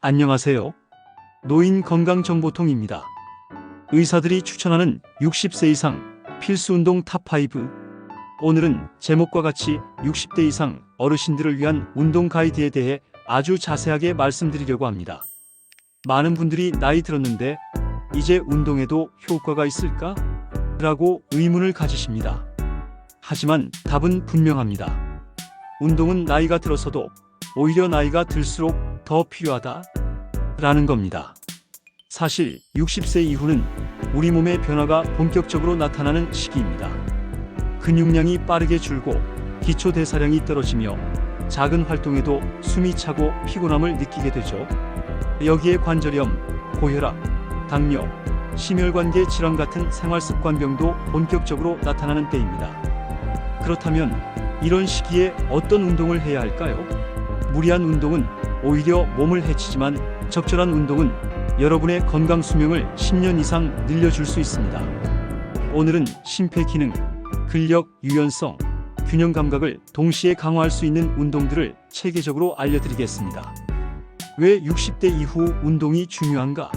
안녕하세요. 노인 건강정보통입니다. 의사들이 추천하는 60세 이상 필수 운동 탑5. 오늘은 제목과 같이 60대 이상 어르신들을 위한 운동 가이드에 대해 아주 자세하게 말씀드리려고 합니다. 많은 분들이 나이 들었는데 이제 운동에도 효과가 있을까? 라고 의문을 가지십니다. 하지만 답은 분명합니다. 운동은 나이가 들어서도 오히려 나이가 들수록 더 필요하다 라는 겁니다. 사실 60세 이후는 우리 몸의 변화가 본격적으로 나타나는 시기입니다. 근육량이 빠르게 줄고 기초대사량이 떨어지며 작은 활동에도 숨이 차고 피곤함을 느끼게 되죠. 여기에 관절염, 고혈압, 당뇨, 심혈관계 질환 같은 생활습관병도 본격적으로 나타나는 때입니다. 그렇다면 이런 시기에 어떤 운동을 해야 할까요? 무리한 운동은 오히려 몸을 해치지만 적절한 운동은 여러분의 건강 수명을 10년 이상 늘려줄 수 있습니다. 오늘은 심폐기능, 근력, 유연성, 균형 감각을 동시에 강화할 수 있는 운동들을 체계적으로 알려드리겠습니다. 왜 60대 이후 운동이 중요한가?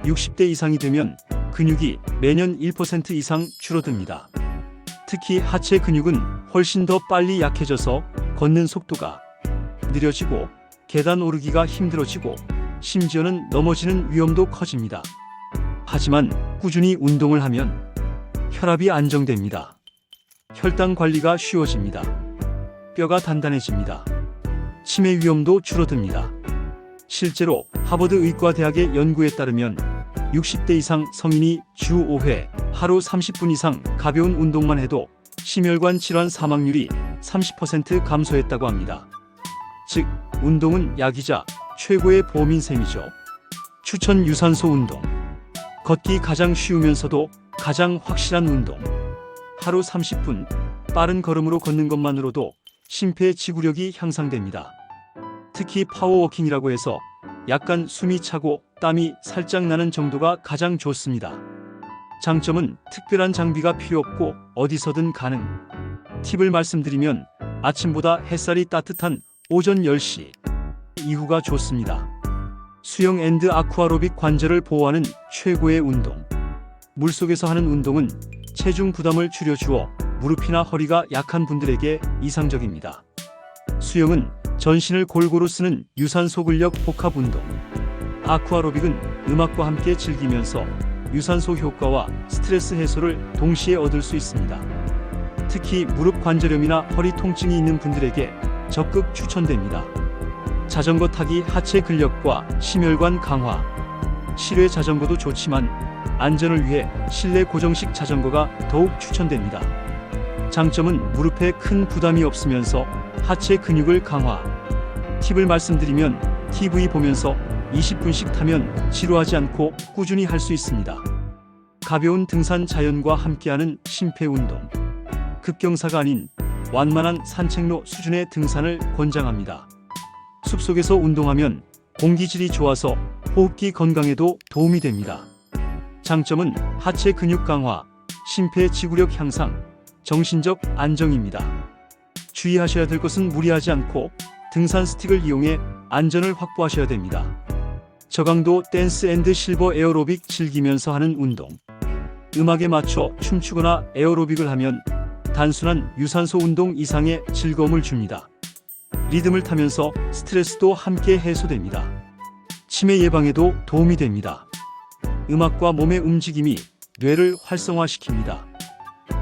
60대 이상이 되면 근육이 매년 1% 이상 줄어듭니다. 특히 하체 근육은 훨씬 더 빨리 약해져서 걷는 속도가 느려지고 계단 오르기가 힘들어지고 심지어는 넘어지는 위험도 커집니다. 하지만 꾸준히 운동을 하면 혈압이 안정됩니다. 혈당 관리가 쉬워집니다. 뼈가 단단해집니다. 치매 위험도 줄어듭니다. 실제로 하버드 의과대학의 연구에 따르면 60대 이상 성인이 주 5회 하루 30분 이상 가벼운 운동만 해도 심혈관 질환 사망률이 30% 감소했다고 합니다. 즉, 운동은 약이자 최고의 보험인 셈이죠. 추천 유산소 운동. 걷기 가장 쉬우면서도 가장 확실한 운동. 하루 30분 빠른 걸음으로 걷는 것만으로도 심폐지구력이 향상됩니다. 특히 파워워킹이라고 해서 약간 숨이 차고 땀이 살짝 나는 정도가 가장 좋습니다. 장점은 특별한 장비가 필요 없고 어디서든 가능. 팁을 말씀드리면 아침보다 햇살이 따뜻한 오전 10시 이후가 좋습니다. 수영 앤드 아쿠아로빅 관절을 보호하는 최고의 운동. 물속에서 하는 운동은 체중 부담을 줄여주어 무릎이나 허리가 약한 분들에게 이상적입니다. 수영은 전신을 골고루 쓰는 유산소 근력 복합 운동. 아쿠아로빅은 음악과 함께 즐기면서 유산소 효과와 스트레스 해소를 동시에 얻을 수 있습니다. 특히 무릎 관절염이나 허리 통증이 있는 분들에게 적극 추천됩니다. 자전거 타기 하체 근력과 심혈관 강화. 실외 자전거도 좋지만 안전을 위해 실내 고정식 자전거가 더욱 추천됩니다. 장점은 무릎에 큰 부담이 없으면서 하체 근육을 강화. 팁을 말씀드리면 TV 보면서 20분씩 타면 지루하지 않고 꾸준히 할 수 있습니다. 가벼운 등산 자연과 함께하는 심폐운동. 급경사가 아닌 완만한 산책로 수준의 등산을 권장합니다. 숲속에서 운동하면 공기질이 좋아서 호흡기 건강에도 도움이 됩니다. 장점은 하체 근육 강화, 심폐지구력 향상, 정신적 안정입니다. 주의하셔야 될 것은 무리하지 않고 등산 스틱을 이용해 안전을 확보하셔야 됩니다. 저강도 댄스 앤드 실버 에어로빅 즐기면서 하는 운동. 음악에 맞춰 춤추거나 에어로빅을 하면 단순한 유산소 운동 이상의 즐거움을 줍니다. 리듬을 타면서 스트레스도 함께 해소됩니다. 치매 예방에도 도움이 됩니다. 음악과 몸의 움직임이 뇌를 활성화시킵니다.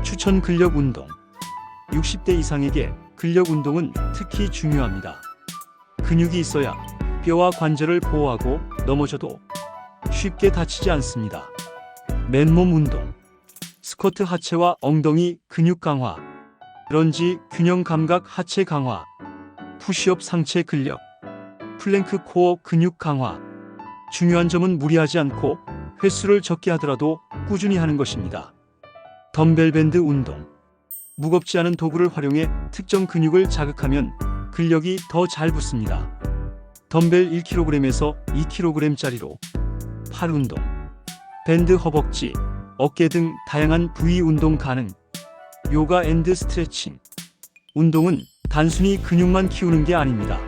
추천 근력 운동. 60대 이상에게 근력 운동은 특히 중요합니다. 근육이 있어야 뼈와 관절을 보호하고 넘어져도 쉽게 다치지 않습니다. 맨몸 운동. 스쿼트 하체와 엉덩이 근육 강화. 런지 균형 감각 하체 강화. 푸시업 상체 근력. 플랭크 코어 근육 강화. 중요한 점은 무리하지 않고 횟수를 적게 하더라도 꾸준히 하는 것입니다. 덤벨 밴드 운동. 무겁지 않은 도구를 활용해 특정 근육을 자극하면 근력이 더 잘 붙습니다. 덤벨 1kg에서 2kg짜리로 팔 운동. 밴드 허벅지, 어깨 등 다양한 부위 운동 가능. 요가 앤드 스트레칭. 운동은 단순히 근육만 키우는 게 아닙니다.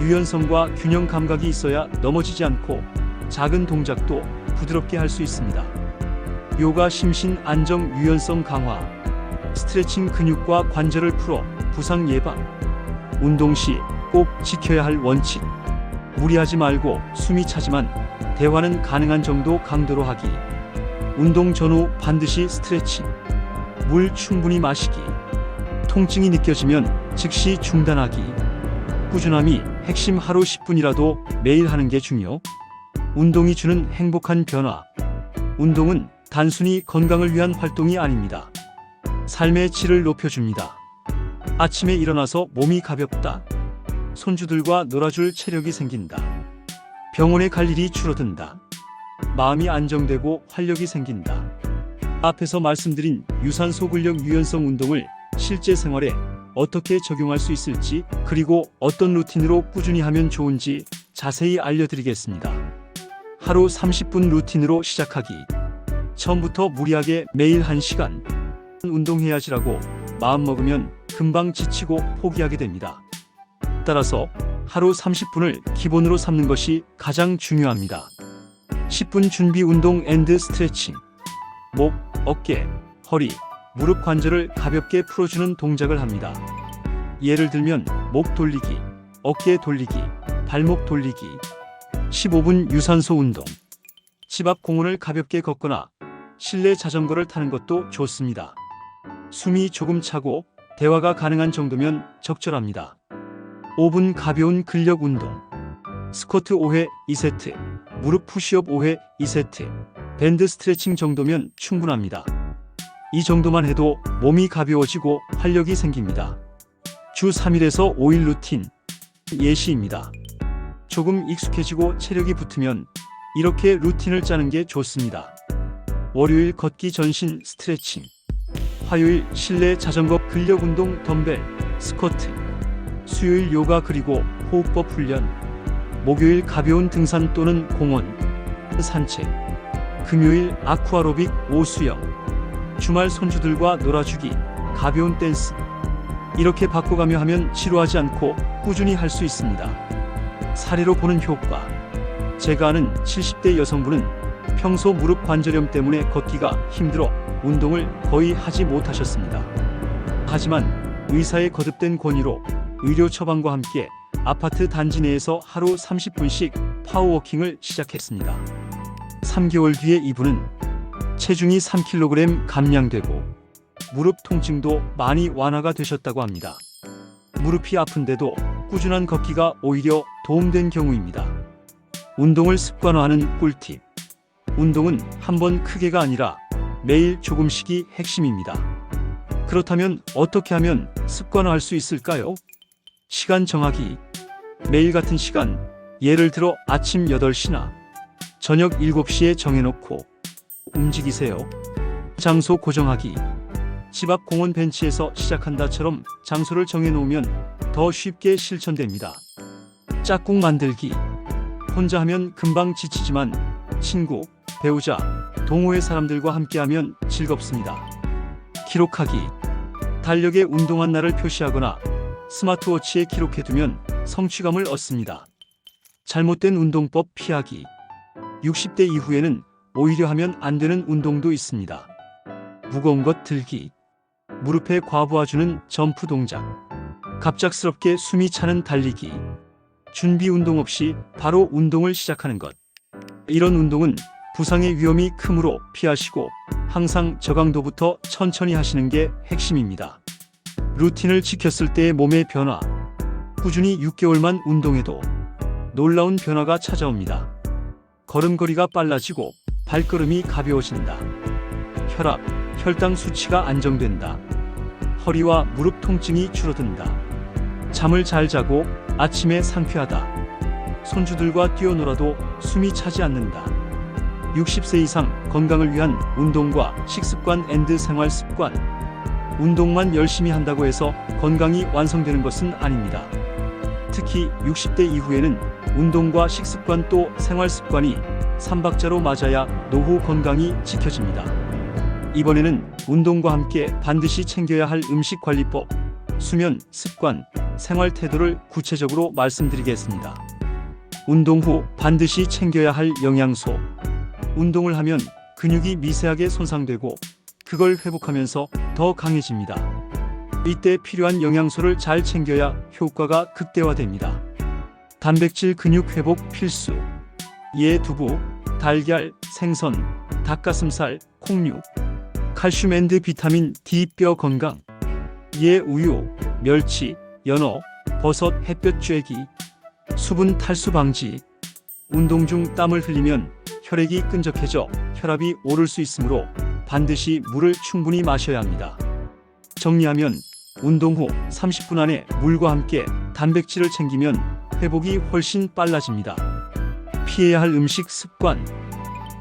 유연성과 균형 감각이 있어야 넘어지지 않고 작은 동작도 부드럽게 할 수 있습니다. 요가 심신 안정 유연성 강화, 스트레칭 근육과 관절을 풀어 부상 예방. 운동 시 꼭 지켜야 할 원칙. 무리하지 말고 숨이 차지만 대화는 가능한 정도 강도로 하기. 운동 전후 반드시 스트레칭. 물 충분히 마시기. 통증이 느껴지면 즉시 중단하기. 꾸준함이 핵심. 하루 10분이라도 매일 하는 게 중요. 운동이 주는 행복한 변화. 운동은 단순히 건강을 위한 활동이 아닙니다. 삶의 질을 높여줍니다. 아침에 일어나서 몸이 가볍다. 손주들과 놀아줄 체력이 생긴다. 병원에 갈 일이 줄어든다. 마음이 안정되고 활력이 생긴다. 앞에서 말씀드린 유산소 근력 유연성 운동을 실제 생활에 어떻게 적용할 수 있을지, 그리고 어떤 루틴으로 꾸준히 하면 좋은지 자세히 알려드리겠습니다. 하루 30분 루틴으로 시작하기. 처음부터 무리하게 매일 1시간 운동해야지라고 마음먹으면 금방 지치고 포기하게 됩니다. 따라서 하루 30분을 기본으로 삼는 것이 가장 중요합니다. 10분 준비 운동 앤드 스트레칭. 목, 어깨, 허리, 무릎 관절을 가볍게 풀어주는 동작을 합니다. 예를 들면 목 돌리기, 어깨 돌리기, 발목 돌리기. 15분 유산소 운동. 집 앞 공원을 가볍게 걷거나 실내 자전거를 타는 것도 좋습니다. 숨이 조금 차고 대화가 가능한 정도면 적절합니다. 5분 가벼운 근력 운동. 스쿼트 5회 2세트, 무릎 푸시업 5회 2세트, 밴드 스트레칭 정도면 충분합니다. 이 정도만 해도 몸이 가벼워지고 활력이 생깁니다. 주 3일에서 5일 루틴. 예시입니다. 조금 익숙해지고 체력이 붙으면 이렇게 루틴을 짜는 게 좋습니다. 월요일 걷기 전신 스트레칭. 화요일 실내 자전거 근력 운동 덤벨, 스쿼트. 수요일 요가 그리고 호흡법 훈련. 목요일 가벼운 등산 또는 공원 산책. 금요일 아쿠아로빅 오수영. 주말 손주들과 놀아주기, 가벼운 댄스. 이렇게 바꿔가며 하면 지루하지 않고 꾸준히 할 수 있습니다. 사례로 보는 효과. 제가 아는 70대 여성분은 평소 무릎 관절염 때문에 걷기가 힘들어 운동을 거의 하지 못하셨습니다. 하지만 의사의 거듭된 권유로 의료 처방과 함께 아파트 단지 내에서 하루 30분씩 파워워킹을 시작했습니다. 3개월 뒤에 이분은 체중이 3kg 감량되고 무릎 통증도 많이 완화가 되셨다고 합니다. 무릎이 아픈데도 꾸준한 걷기가 오히려 도움된 경우입니다. 운동을 습관화하는 꿀팁. 운동은 한 번 크게가 아니라 매일 조금씩이 핵심입니다. 그렇다면 어떻게 하면 습관화할 수 있을까요? 시간 정하기. 매일 같은 시간, 예를 들어 아침 8시나 저녁 7시에 정해놓고 움직이세요. 장소 고정하기. 집 앞 공원 벤치에서 시작한다처럼 장소를 정해놓으면 더 쉽게 실천됩니다. 짝꿍 만들기. 혼자 하면 금방 지치지만 친구, 배우자, 동호회 사람들과 함께하면 즐겁습니다. 기록하기. 달력에 운동한 날을 표시하거나 스마트워치에 기록해두면 성취감을 얻습니다. 잘못된 운동법 피하기. 60대 이후에는 오히려 하면 안 되는 운동도 있습니다. 무거운 것 들기. 무릎에 과부하주는 점프 동작. 갑작스럽게 숨이 차는 달리기. 준비 운동 없이 바로 운동을 시작하는 것. 이런 운동은 부상의 위험이 크므로 피하시고 항상 저강도부터 천천히 하시는 게 핵심입니다. 루틴을 지켰을 때의 몸의 변화. 꾸준히 6개월만 운동해도 놀라운 변화가 찾아옵니다. 걸음걸이가 빨라지고 발걸음이 가벼워진다. 혈압, 혈당 수치가 안정된다. 허리와 무릎 통증이 줄어든다. 잠을 잘 자고 아침에 상쾌하다. 손주들과 뛰어놀아도 숨이 차지 않는다. 60세 이상 건강을 위한 운동과 식습관 앤드 생활습관. 운동만 열심히 한다고 해서 건강이 완성되는 것은 아닙니다. 특히 60대 이후에는 운동과 식습관 또 생활습관이 3박자로 맞아야 노후 건강이 지켜집니다. 이번에는 운동과 함께 반드시 챙겨야 할 음식관리법, 수면, 습관, 생활 태도를 구체적으로 말씀드리겠습니다. 운동 후 반드시 챙겨야 할 영양소. 운동을 하면 근육이 미세하게 손상되고 그걸 회복하면서 더 강해집니다. 이때 필요한 영양소를 잘 챙겨야 효과가 극대화됩니다. 단백질 근육 회복 필수. 예 두부, 달걀, 생선, 닭가슴살, 콩류. 칼슘 앤드 비타민 D 뼈 건강. 예 우유, 멸치, 연어, 버섯, 햇볕 쬐기. 수분 탈수 방지. 운동 중 땀을 흘리면 혈액이 끈적해져 혈압이 오를 수 있으므로 반드시 물을 충분히 마셔야 합니다. 정리하면 운동 후 30분 안에 물과 함께 단백질을 챙기면 회복이 훨씬 빨라집니다. 피해야 할 음식 습관.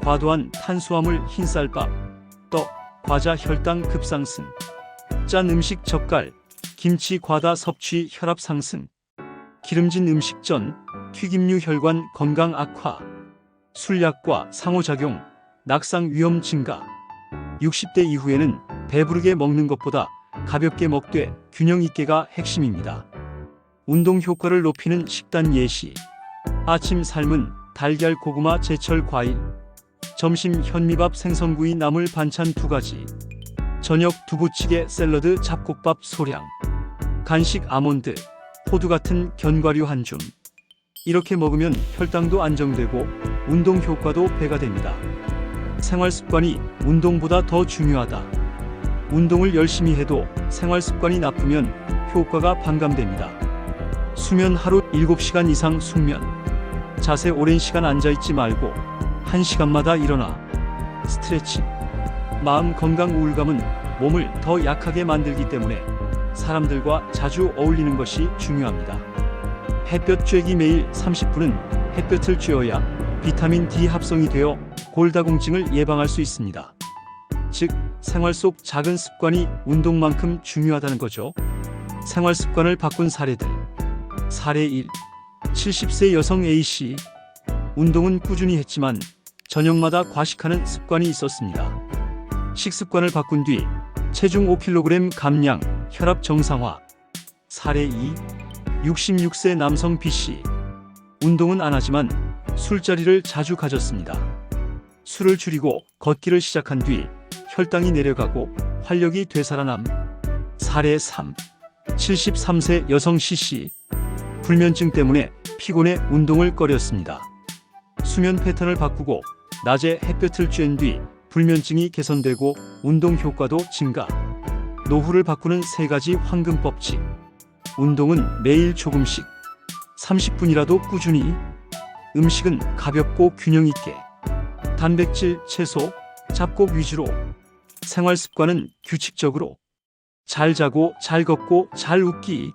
과도한 탄수화물 흰쌀밥, 떡, 과자 혈당 급상승. 짠 음식 젓갈, 김치 과다 섭취 혈압 상승. 기름진 음식 전, 튀김류 혈관 건강 악화. 술약과 상호작용, 낙상 위험 증가. 60대 이후에는 배부르게 먹는 것보다 가볍게 먹되 균형 있게가 핵심입니다. 운동 효과를 높이는 식단 예시. 아침 삶은 달걀 고구마 제철 과일. 점심 현미밥 생선구이 나물 반찬 2가지. 저녁 두부찌개 샐러드 잡곡밥 소량. 간식 아몬드, 호두 같은 견과류 한 줌. 이렇게 먹으면 혈당도 안정되고 운동 효과도 배가 됩니다. 생활 습관이 운동보다 더 중요하다. 운동을 열심히 해도 생활 습관이 나쁘면 효과가 반감됩니다. 수면 하루 7시간 이상 숙면. 자세 오랜 시간 앉아있지 말고 1시간마다 일어나. 스트레칭. 마음 건강. 우울감은 몸을 더 약하게 만들기 때문에 사람들과 자주 어울리는 것이 중요합니다. 햇볕 쬐기. 매일 30분은 햇볕을 쬐어야 비타민 D 합성이 되어 골다공증을 예방할 수 있습니다. 즉, 생활 속 작은 습관이 운동만큼 중요하다는 거죠. 생활 습관을 바꾼 사례들. 사례 1. 70세 여성 A씨. 운동은 꾸준히 했지만 저녁마다 과식하는 습관이 있었습니다. 식습관을 바꾼 뒤 체중 5kg 감량, 혈압 정상화. 사례 2. 66세 남성 B씨. 운동은 안 하지만 술자리를 자주 가졌습니다. 술을 줄이고 걷기를 시작한 뒤 혈당이 내려가고 활력이 되살아남. 사례 3. 73세 여성 C씨. 불면증 때문에 피곤해 운동을 꺼렸습니다. 수면 패턴을 바꾸고 낮에 햇볕을 쬐은 뒤 불면증이 개선되고 운동 효과도 증가. 노후를 바꾸는 3가지 황금 법칙. 운동은 매일 조금씩, 30분이라도 꾸준히. 음식은 가볍고 균형 있게. 단백질, 채소, 잡곡 위주로. 생활 습관은 규칙적으로. 잘 자고, 잘 걷고, 잘 웃기.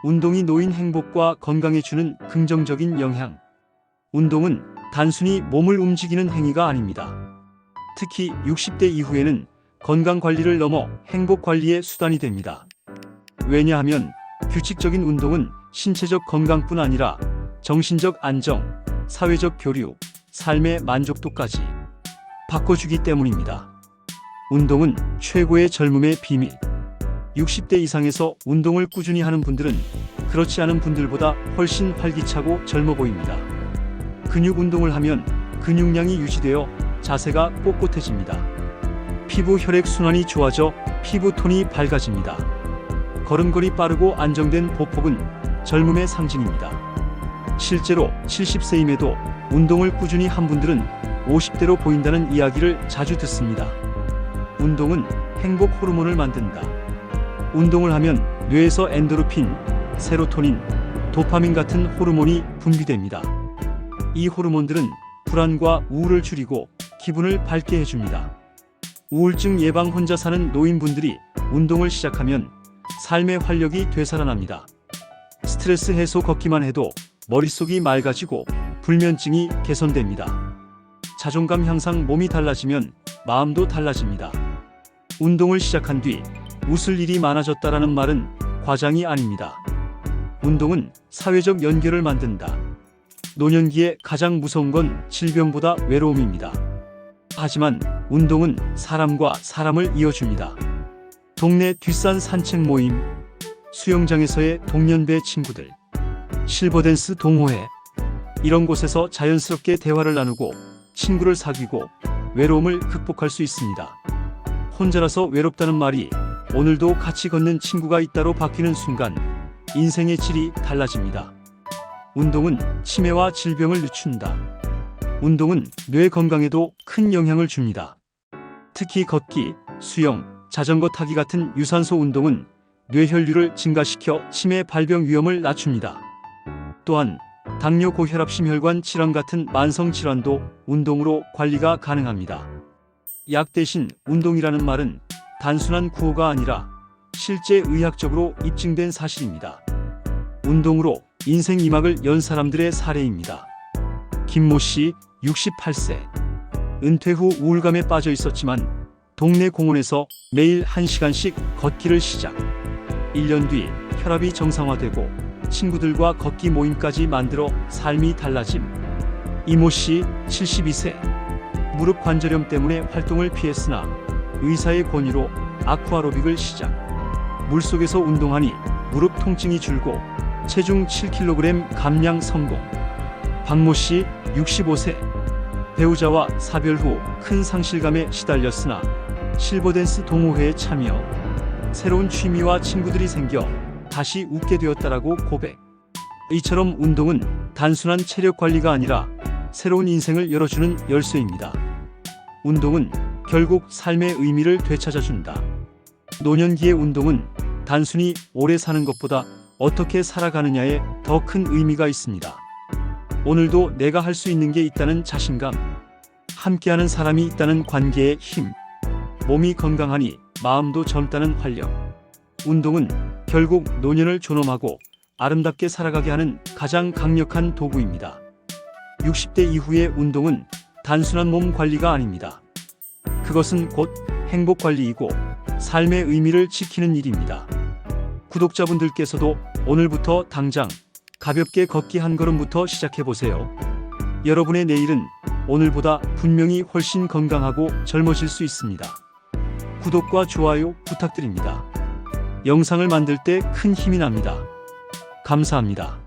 운동이 노인 행복과 건강에 주는 긍정적인 영향. 운동은 단순히 몸을 움직이는 행위가 아닙니다. 특히 60대 이후에는 건강 관리를 넘어 행복 관리의 수단이 됩니다. 왜냐하면 규칙적인 운동은 신체적 건강뿐 아니라 정신적 안정, 사회적 교류, 삶의 만족도까지 바꿔주기 때문입니다. 운동은 최고의 젊음의 비밀. 60대 이상에서 운동을 꾸준히 하는 분들은 그렇지 않은 분들보다 훨씬 활기차고 젊어 보입니다. 근육 운동을 하면 근육량이 유지되어 자세가 꼿꼿해집니다. 피부 혈액 순환이 좋아져 피부톤이 밝아집니다. 걸음걸이 빠르고 안정된 보폭은 젊음의 상징입니다. 실제로 70세임에도 운동을 꾸준히 한 분들은 50대로 보인다는 이야기를 자주 듣습니다. 운동은 행복 호르몬을 만든다. 운동을 하면 뇌에서 엔도르핀, 세로토닌, 도파민 같은 호르몬이 분비됩니다. 이 호르몬들은 불안과 우울을 줄이고 기분을 밝게 해줍니다. 우울증 예방. 혼자 사는 노인분들이 운동을 시작하면 삶의 활력이 되살아납니다. 스트레스 해소. 걷기만 해도 머릿속이 맑아지고 불면증이 개선됩니다. 자존감 향상. 몸이 달라지면 마음도 달라집니다. 운동을 시작한 뒤 웃을 일이 많아졌다라는 말은 과장이 아닙니다. 운동은 사회적 연결을 만든다. 노년기에 가장 무서운 건 질병보다 외로움입니다. 하지만 운동은 사람과 사람을 이어줍니다. 동네 뒷산 산책 모임. 수영장에서의 동년배 친구들, 실버댄스 동호회, 이런 곳에서 자연스럽게 대화를 나누고 친구를 사귀고 외로움을 극복할 수 있습니다. 혼자라서 외롭다는 말이 오늘도 같이 걷는 친구가 있다로 바뀌는 순간 인생의 질이 달라집니다. 운동은 치매와 질병을 늦춘다. 운동은 뇌 건강에도 큰 영향을 줍니다. 특히 걷기, 수영, 자전거 타기 같은 유산소 운동은 뇌혈류를 증가시켜 치매 발병 위험을 낮춥니다. 또한 당뇨, 고혈압, 심혈관 질환 같은 만성 질환도 운동으로 관리가 가능합니다. 약 대신 운동이라는 말은 단순한 구호가 아니라 실제 의학적으로 입증된 사실입니다. 운동으로 인생 2막을 연 사람들의 사례입니다. 김모 씨, 68세. 은퇴 후 우울감에 빠져 있었지만 동네 공원에서 매일 1시간씩 걷기를 시작. 1년 뒤 혈압이 정상화되고 친구들과 걷기 모임까지 만들어 삶이 달라짐. 이모 씨, 72세. 무릎 관절염 때문에 활동을 피했으나 의사의 권유로 아쿠아로빅을 시작. 물속에서 운동하니 무릎 통증이 줄고 체중 7kg 감량 성공. 박모 씨, 65세. 배우자와 사별 후 큰 상실감에 시달렸으나 실버댄스 동호회에 참여. 새로운 취미와 친구들이 생겨 다시 웃게 되었다라고 고백. 이처럼 운동은 단순한 체력 관리가 아니라 새로운 인생을 열어주는 열쇠입니다. 운동은 결국 삶의 의미를 되찾아준다. 노년기의 운동은 단순히 오래 사는 것보다 어떻게 살아가느냐에 더 큰 의미가 있습니다. 오늘도 내가 할 수 있는 게 있다는 자신감, 함께하는 사람이 있다는 관계의 힘, 몸이 건강하니 마음도 젊다는 활력. 운동은 결국 노년을 존엄하고 아름답게 살아가게 하는 가장 강력한 도구입니다. 60대 이후의 운동은 단순한 몸 관리가 아닙니다. 그것은 곧 행복 관리이고 삶의 의미를 지키는 일입니다. 구독자분들께서도 오늘부터 당장 가볍게 걷기 한 걸음부터 시작해보세요. 여러분의 내일은 오늘보다 분명히 훨씬 건강하고 젊어질 수 있습니다. 구독과 좋아요 부탁드립니다. 영상을 만들 때 큰 힘이 납니다. 감사합니다.